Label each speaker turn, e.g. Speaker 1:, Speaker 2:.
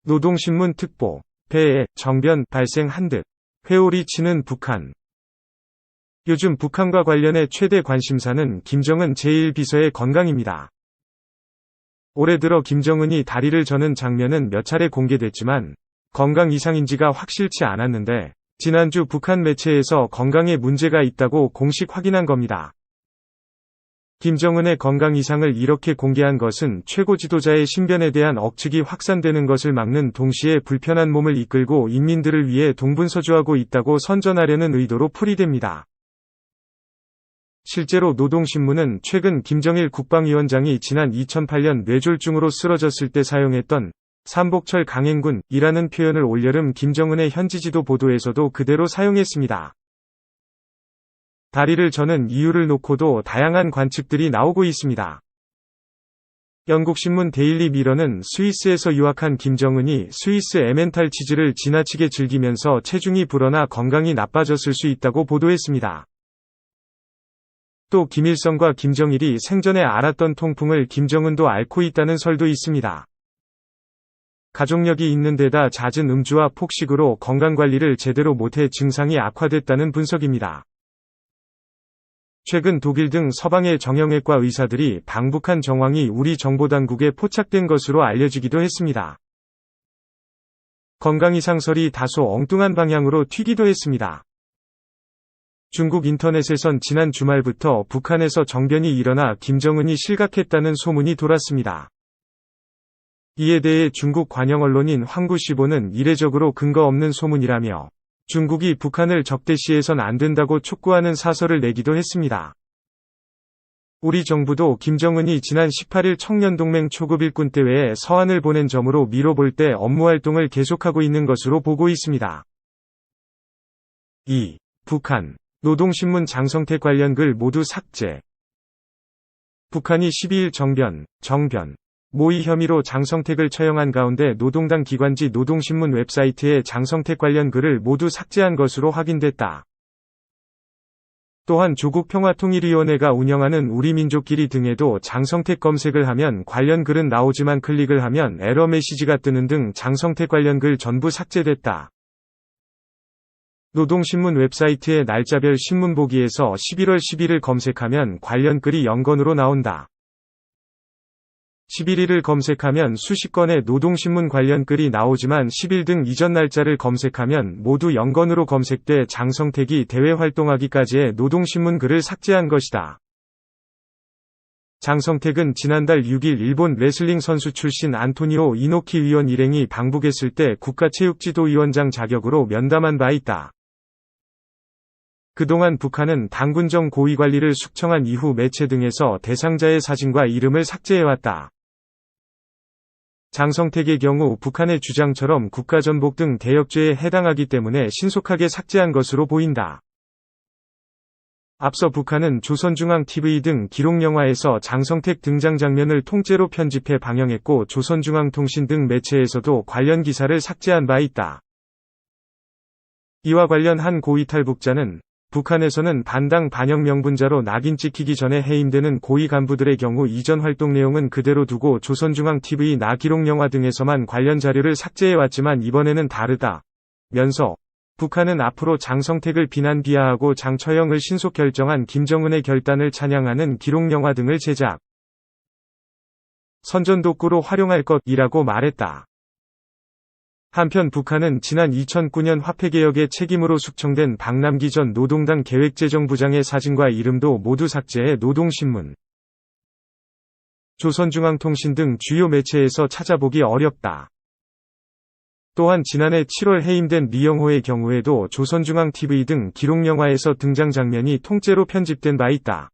Speaker 1: 노동신문 특보. 폐에 정변 발생한 듯 회오리 치는 북한. 요즘 북한과 관련해 최대 관심사는 김정은 제1비서의 건강입니다. 올해 들어 김정은이 다리를 저는 장면은 몇 차례 공개됐지만 건강 이상인지가 확실치 않았는데 지난주 북한 매체에서 건강에 문제가 있다고 공식 확인한 겁니다. 김정은의 건강 이상을 이렇게 공개한 것은 최고 지도자의 신변에 대한 억측이 확산되는 것을 막는 동시에 불편한 몸을 이끌고 인민들을 위해 동분서주하고 있다고 선전하려는 의도로 풀이됩니다. 실제로 노동신문은 최근 김정일 국방위원장이 지난 2008년 뇌졸중으로 쓰러졌을 때 사용했던 삼복철 강행군이라는 표현을 올여름 김정은의 현지지도 보도에서도 그대로 사용했습니다. 다리를 저는 이유를 놓고도 다양한 관측들이 나오고 있습니다. 영국신문 데일리 미러는 스위스에서 유학한 김정은이 스위스 에멘탈 치즈를 지나치게 즐기면서 체중이 불어나 건강이 나빠졌을 수 있다고 보도했습니다. 또 김일성과 김정일이 생전에 앓았던 통풍을 김정은도 앓고 있다는 설도 있습니다. 가족력이 있는 데다 잦은 음주와 폭식으로 건강관리를 제대로 못해 증상이 악화됐다는 분석입니다. 최근 독일 등 서방의 정형외과 의사들이 방북한 정황이 우리 정보당국에 포착된 것으로 알려지기도 했습니다. 건강 이상설이 다소 엉뚱한 방향으로 튀기도 했습니다. 중국 인터넷에선 지난 주말부터 북한에서 정변이 일어나 김정은이 실각했다는 소문이 돌았습니다. 이에 대해 중국 관영 언론인 황구시보는 이례적으로 근거 없는 소문이라며 중국이 북한을 적대시해선 안 된다고 촉구하는 사설을 내기도 했습니다. 우리 정부도 김정은이 지난 18일 청년동맹 초급 일꾼 대회에 서한을 보낸 점으로 미뤄볼 때 업무활동을 계속하고 있는 것으로 보고 있습니다. 2. 북한. 노동신문 장성택 관련 글 모두 삭제. 북한이 12일 정변, 모의 혐의로 장성택을 처형한 가운데 노동당 기관지 노동신문 웹사이트에 장성택 관련 글을 모두 삭제한 것으로 확인됐다. 또한 조국평화통일위원회가 운영하는 우리민족끼리 등에도 장성택 검색을 하면 관련 글은 나오지만 클릭을 하면 에러 메시지가 뜨는 등 장성택 관련 글 전부 삭제됐다. 노동신문 웹사이트의 날짜별 신문 보기에서 11월 10일을 검색하면 관련 글이 0건으로 나온다. 11일을 검색하면 수십 건의 노동신문 관련 글이 나오지만 10일 등 이전 날짜를 검색하면 모두 0건으로 검색돼 장성택이 대외 활동하기까지의 노동신문 글을 삭제한 것이다. 장성택은 지난달 6일 일본 레슬링 선수 출신 안토니오 이노키 위원 일행이 방북했을 때 국가체육지도위원장 자격으로 면담한 바 있다. 그동안 북한은 당군정 고위관리를 숙청한 이후 매체 등에서 대상자의 사진과 이름을 삭제해왔다. 장성택의 경우 북한의 주장처럼 국가전복 등 대역죄에 해당하기 때문에 신속하게 삭제한 것으로 보인다. 앞서 북한은 조선중앙TV 등 기록영화에서 장성택 등장 장면을 통째로 편집해 방영했고 조선중앙통신 등 매체에서도 관련 기사를 삭제한 바 있다. 이와 관련 한 고위 탈북자는 북한에서는 반당 반영 명분자로 낙인 찍히기 전에 해임되는 고위 간부들의 경우 이전 활동 내용은 그대로 두고 조선중앙TV 나 기록영화 등에서만 관련 자료를 삭제해왔지만 이번에는 다르다. 면서 북한은 앞으로 장성택을 비난 비하하고 장처형을 신속 결정한 김정은의 결단을 찬양하는 기록영화 등을 제작, 선전독구로 활용할 것이라고 말했다. 한편 북한은 지난 2009년 화폐개혁의 책임으로 숙청된 박남기 전 노동당 계획재정부장의 사진과 이름도 모두 삭제해 노동신문, 조선중앙통신 등 주요 매체에서 찾아보기 어렵다. 또한 지난해 7월 해임된 리영호의 경우에도 조선중앙TV 등 기록영화에서 등장 장면이 통째로 편집된 바 있다.